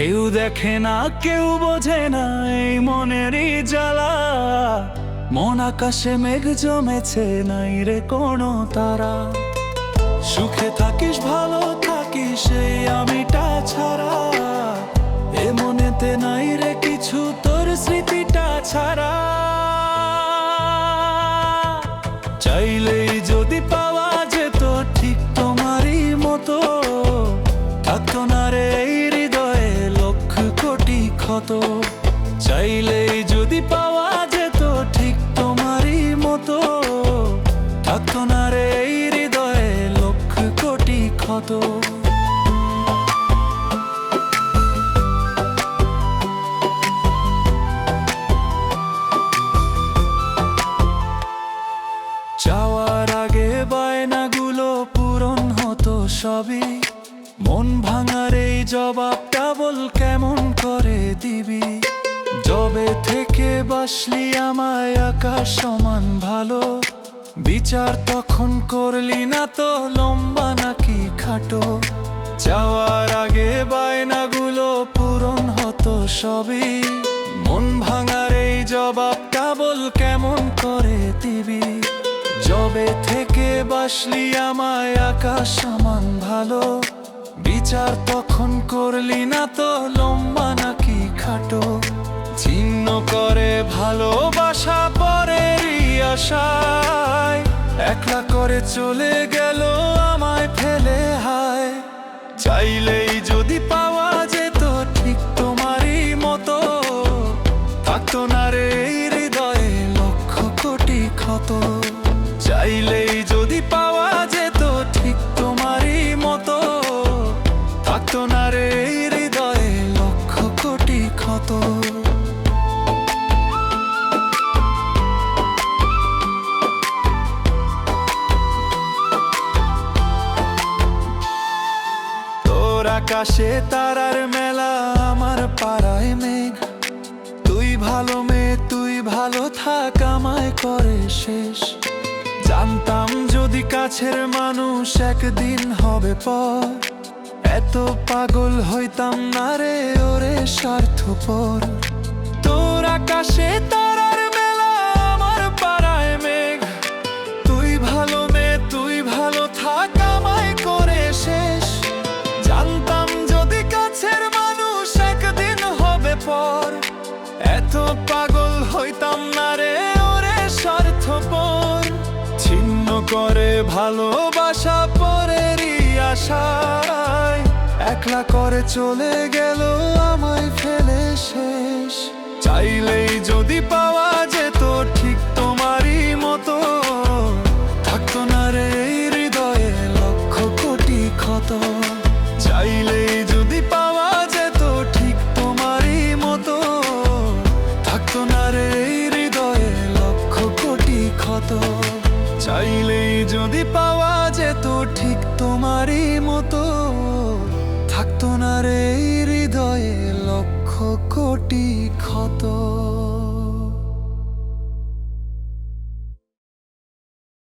কেউ দেখে না, কেউ বোঝে না এই মনেরই জ্বালা। মন আকাশে মেঘ জমেছে, নাই রে কোনো তারা। সুখে থাকিস, ভালো থাকিস এই আমিটা ছাড়া। এ মনেতে নাই রে কিছু তোর স্মৃতিটা ছাড়া। চাইলেই যদি পাওয়া যেত ঠিক তোমারই মতো, থাকতো না রে এই হৃদয়ে লক্ষ কোটি ক্ষত। চাইলেই যদি পাওয়া যেত ঠিক তোমারই মতো, থাকতো না রে এই হৃদয়ে লক্ষ কোটি ক্ষত। যাওয়ার আগে বায়নাগুলো পূরণ হতো সবই। মন ভাঙার এই জবাবটা বল কেমন করে দিবি। যবে থেকে বাসলি আমায় আকাশ সমান ভালো, বিচার তখন করলি না তো লম্বা নাকি খাটো। যাওয়ার আগে বায়নাগুলো পূরণ হতো সবই। মন ভাঙার এই জবাবটা বল কেমন করে দিবি। যবে থেকে বাসলি আমায় আকাশ সমান ভালো, বিচার তখন করলি না তো লম্বা নাকি খাটো। ছিন্ন করে ভালোবাসা পরেরই আশায়, একলা করে চলে গেল আমায় ফেলে হায়। চাইলেই যদি পাওয়া যেত ঠিক তোমারই মতো, থাকতো না রে এই হৃদয়ে লক্ষ কোটি ক্ষত। চাইলেই যদি পাওয়া যেত ঠিক তোমারই মতো, থাকতো না রে এই হৃদয়ে লক্ষ কোটি ক্ষত। তোর আকাশে তারার মেলা, আমার পাড়ায় মেঘ। তুই ভালো মেয়ে, তুই ভালো থাক, আমায় করে শেষ। জানতাম যদি কাছের মানুষ একদিন হবে পর, এত পাগল হইতাম না রে ওরে স্বার্থপর। তোর আকাশে তারার মেলা, আমার পাড়ায় মেঘ। তুই ভালো মেয়ে, তুই ভালো থাক, আমায় করে শেষ। জানতাম যদি কাছের মানুষ একদিন হবে পর, এত পাগল হইতাম না রে ওরে স্বার্থপর। ছিন্ন করে ভালোবাসা পরেরই আশায়, একলা করে চলে গেল আমায় ফেলে শেষ। চাইলেই যদি পাওয়া যেত ঠিক তোমারই মতো, থাকতো না রে এই হৃদয়ে লক্ষ কোটি ক্ষত। চাইলেই যদি পাওয়া যেত ঠিক তোমারই মতো, থাকতো না রে এই হৃদয়ে লক্ষ কোটি ক্ষত। চাইলেই যদি পাওয়া যেত ঠিক তোমারই মতো, থাকতো না রে এই হৃদয়ে লক্ষ কোটি ক্ষত।